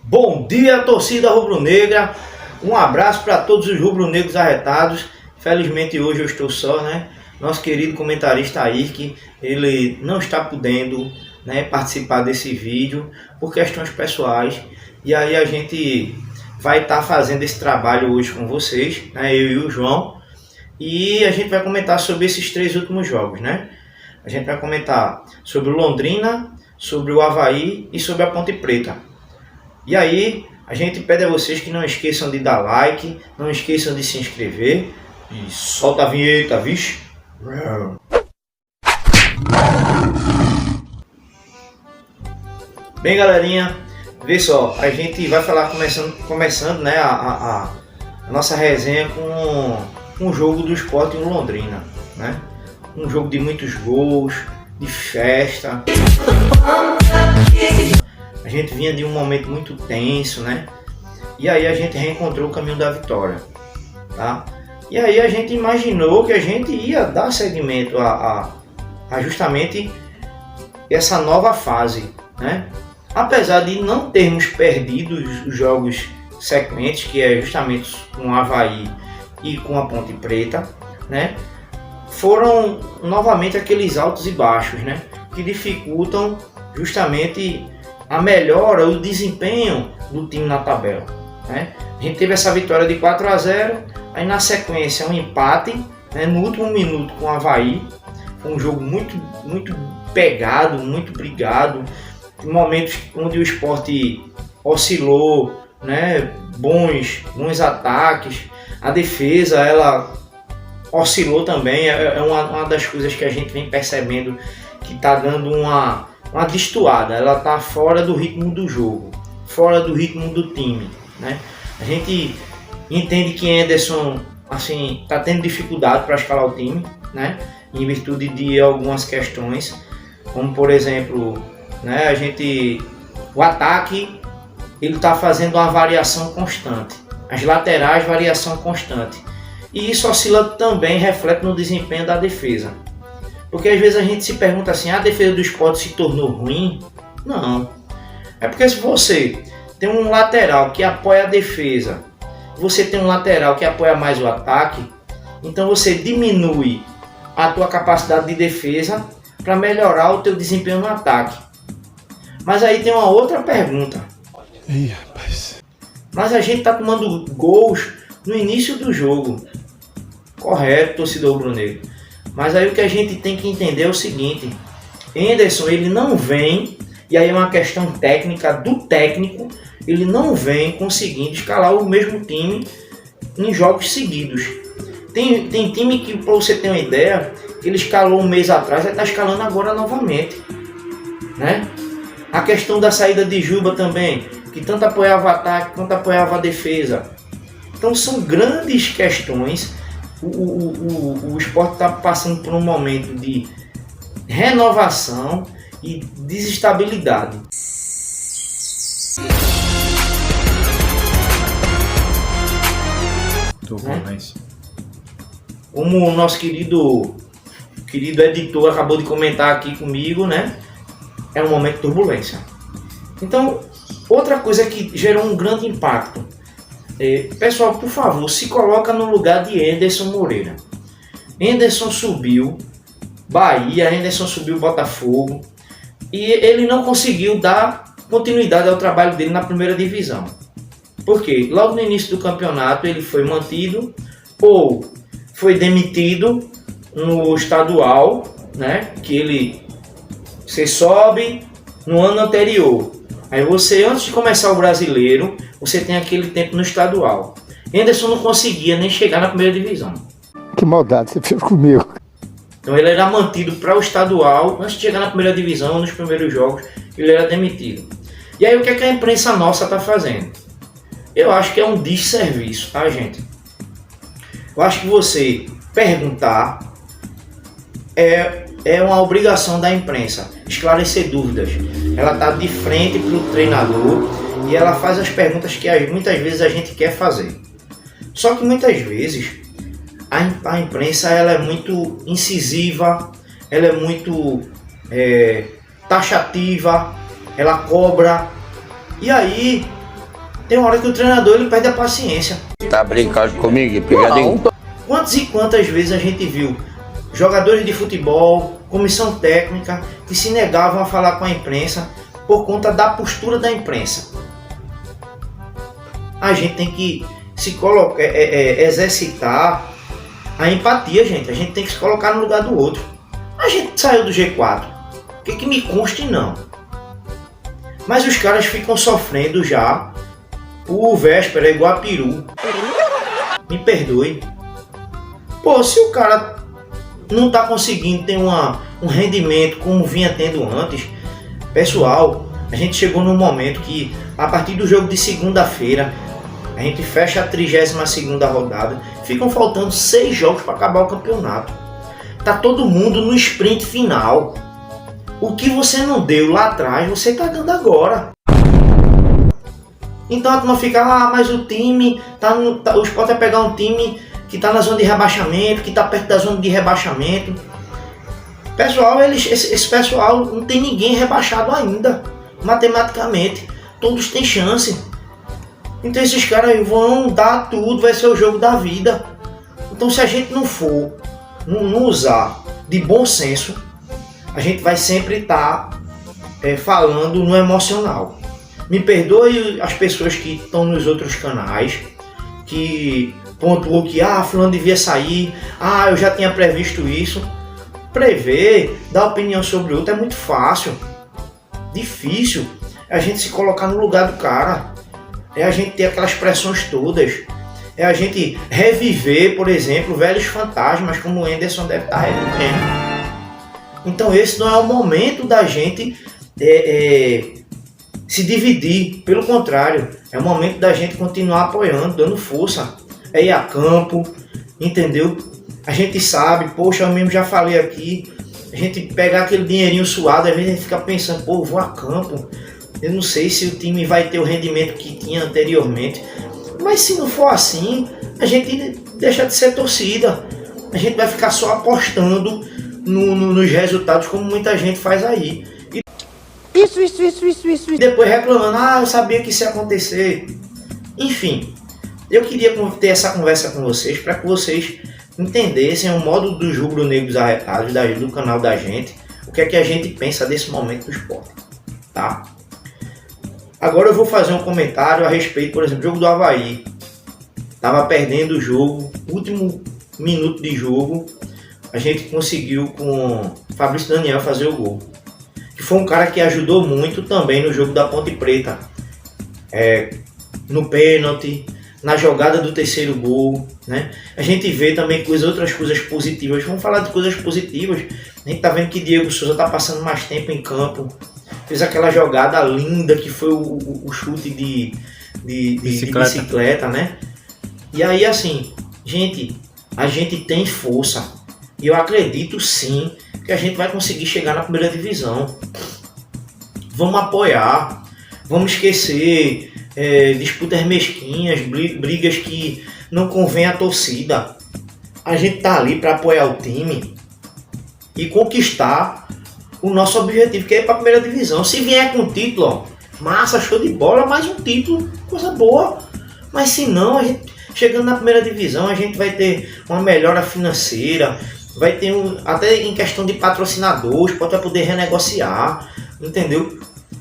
Bom dia, torcida rubro-negra. Um abraço para todos os rubro-negros arretados. Felizmente hoje eu estou só, né? Nosso querido comentarista Ayrk, ele não está podendo, né, participar desse vídeo por questões pessoais. E aí a gente vai estar fazendo esse trabalho hoje com vocês, né? Eu e o João. E a gente vai comentar sobre esses 3 últimos jogos, né? A gente vai comentar sobre o Londrina, sobre o Avaí e sobre a Ponte Preta. E aí, a gente pede a vocês que não esqueçam de dar like, não esqueçam de se inscrever. E solta a vinheta, vixe! Bem, galerinha, vê só, a gente vai falar começando né, a nossa resenha com o jogo do Sport em Londrina, né? Um jogo de muitos gols, de festa. A gente vinha de um momento muito tenso, né? E aí a gente reencontrou o caminho da vitória, tá? E aí a gente imaginou que a gente ia dar seguimento a justamente essa nova fase, né? Apesar de não termos perdido os jogos sequentes, que é justamente com o Avaí e com a Ponte Preta, né? Foram novamente aqueles altos e baixos, né? Que dificultam justamente a melhora, o desempenho do time na tabela, né? A gente teve essa vitória de 4-0, aí na sequência um empate, né, no último minuto com o Avaí. Foi um jogo muito pegado, muito brigado, em momentos onde o Sport oscilou, né, bons ataques, a defesa ela oscilou também, é uma das coisas que a gente vem percebendo que está dando uma destoada, ela está fora do ritmo do jogo, fora do ritmo do time, né? A gente entende que Henderson assim está tendo dificuldade para escalar o time, né? Em virtude de algumas questões, como por exemplo, né, o ataque ele está fazendo uma variação constante, as laterais variação constante, e isso oscila também, reflete no desempenho da defesa. Porque às vezes a gente se pergunta assim, a defesa do Sport se tornou ruim? Não. É porque se você tem um lateral que apoia a defesa, você tem um lateral que apoia mais o ataque, então você diminui a tua capacidade de defesa para melhorar o teu desempenho no ataque. Mas aí tem uma outra pergunta. Ih, rapaz. Mas a gente está tomando gols no início do jogo. Correto, torcedor rubro-negro. Mas aí o que a gente tem que entender é o seguinte: Henderson ele não vem, e aí é uma questão técnica do técnico, ele não vem conseguindo escalar o mesmo time em jogos seguidos. Tem time que, para você ter uma ideia, que ele escalou um mês atrás, ele está escalando agora novamente, né? A questão da saída de Juba também, que tanto apoiava o ataque quanto apoiava a defesa. Então são grandes questões. O Sport está passando por um momento de renovação e desestabilidade. Né? Como o nosso querido editor acabou de comentar aqui comigo, né? É um momento de turbulência. Então, outra coisa que gerou um grande impacto. Pessoal, por favor, se coloca no lugar de Henderson Moreira. Henderson subiu Bahia, Henderson subiu Botafogo e ele não conseguiu dar continuidade ao trabalho dele na primeira divisão. Por quê? Logo no início do campeonato ele foi mantido ou foi demitido no estadual, né? Que você sobe no ano anterior. Aí você, antes de começar o brasileiro, você tem aquele tempo no estadual. Henderson não conseguia nem chegar na primeira divisão. Que maldade você fez comigo. Então ele era mantido para o estadual, antes de chegar na primeira divisão, nos primeiros jogos, ele era demitido. E aí o que é que a imprensa nossa está fazendo? Eu acho que é um desserviço, tá, gente? Eu acho que você perguntar é uma obrigação da imprensa, esclarecer dúvidas. Ela está de frente para o treinador e ela faz as perguntas que muitas vezes a gente quer fazer. Só que muitas vezes a imprensa ela é muito incisiva, ela é muito taxativa, ela cobra. E aí Tem uma hora que o treinador ele perde a paciência. Tá brincando comigo, pegadinho? Quantas e quantas vezes a gente viu jogadores de futebol, comissão técnica, que se negavam a falar com a imprensa por conta da postura da imprensa. A gente tem que se colocar, exercitar a empatia, gente. A gente tem que se colocar no lugar do outro. A gente saiu do G4. Que me conste, não. Mas os caras ficam sofrendo já o véspera igual a peru. Me perdoe. Pô, se o cara não tá conseguindo ter um rendimento como vinha tendo antes, pessoal, a gente chegou num momento que a partir do jogo de segunda-feira a gente fecha a 32ª rodada, ficam faltando 6 jogos para acabar o campeonato. Tá todo mundo no sprint final. O que você não deu lá atrás, você tá dando agora. Então a turma fica, mas o time o Sport vai pegar um time que tá na zona de rebaixamento, que tá perto da zona de rebaixamento. Pessoal, esse pessoal não tem ninguém rebaixado ainda, matematicamente. Todos têm chance. Então esses caras vão dar tudo, vai ser o jogo da vida. Então se a gente não for, não usar de bom senso, a gente vai sempre estar falando no emocional. Me perdoe as pessoas que estão nos outros canais, que pontuou que fulano devia sair, eu já tinha previsto isso. Prever, dar opinião sobre o outro é muito fácil. Difícil é a gente se colocar no lugar do cara. É a gente ter aquelas pressões todas. É a gente reviver, por exemplo, velhos fantasmas, como o Anderson deve estar revivendo. Então esse não é o momento da gente se dividir. Pelo contrário, é o momento da gente continuar apoiando, dando força. É ir a campo, entendeu? A gente sabe, poxa, eu mesmo já falei aqui, a gente pegar aquele dinheirinho suado, às vezes a gente fica pensando, pô, vou a campo, eu não sei se o time vai ter o rendimento que tinha anteriormente. Mas se não for assim, a gente deixa de ser torcida. A gente vai ficar só apostando nos resultados, como muita gente faz aí. Isso. E depois reclamando, eu sabia que isso ia acontecer. Enfim, eu queria ter essa conversa com vocês, para que vocês entendessem o modo dos rubro-negros arretados do canal da gente, o que é que a gente pensa desse momento do esporte, tá? Agora eu vou fazer um comentário a respeito, por exemplo, do jogo do Avaí. Tava perdendo o jogo, último minuto de jogo, a gente conseguiu com Fabrício Daniel fazer o gol. Que foi um cara que ajudou muito também no jogo da Ponte Preta. No pênalti, na jogada do terceiro gol, né? A gente vê também outras coisas positivas. Vamos falar de coisas positivas. A gente tá vendo que Diego Souza tá passando mais tempo em campo. Fez aquela jogada linda que foi o chute de bicicleta, né? E aí, assim, gente, a gente tem força. E eu acredito sim que a gente vai conseguir chegar na primeira divisão. Vamos apoiar, vamos esquecer disputas mesquinhas, brigas que não convém à torcida. A gente tá ali para apoiar o time e conquistar o nosso objetivo, que é ir para a primeira divisão. Se vier com título, ó, massa, show de bola, mais um título, coisa boa. Mas se não, a gente, chegando na primeira divisão, a gente vai ter uma melhora financeira, vai ter até em questão de patrocinadores, pode poder renegociar, entendeu?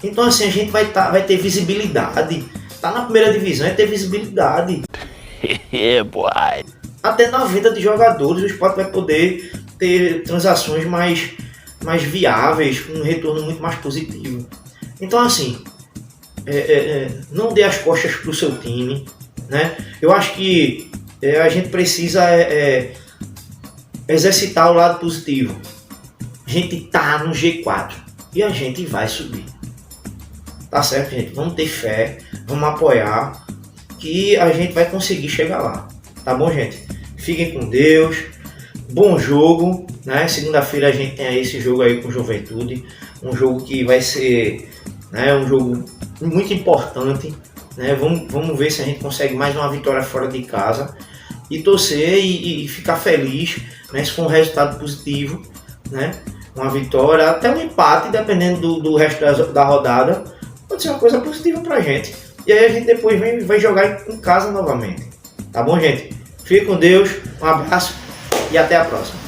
Então assim, a gente vai ter visibilidade. Tá na primeira divisão é ter visibilidade. Boy. Até na venda de jogadores, o Sport vai poder ter transações mais viáveis, com um retorno muito mais positivo. Então assim, não dê as costas para o seu time, né? Eu acho que a gente precisa exercitar o lado positivo. A gente tá no G4 e a gente vai subir. Tá certo, gente? Vamos ter fé, vamos apoiar, que a gente vai conseguir chegar lá. Tá bom, gente? Fiquem com Deus. Bom jogo, né? Segunda-feira a gente tem aí esse jogo aí com Juventude, um jogo que vai ser, né, um jogo muito importante, né? Vamos ver se a gente consegue mais uma vitória fora de casa e torcer e ficar feliz, né, se for um resultado positivo, né? Uma vitória, até um empate, dependendo do resto da rodada, pode ser uma coisa positiva pra gente. E aí a gente depois vai jogar em casa novamente. Tá bom, gente? Fique com Deus, um abraço e até a próxima.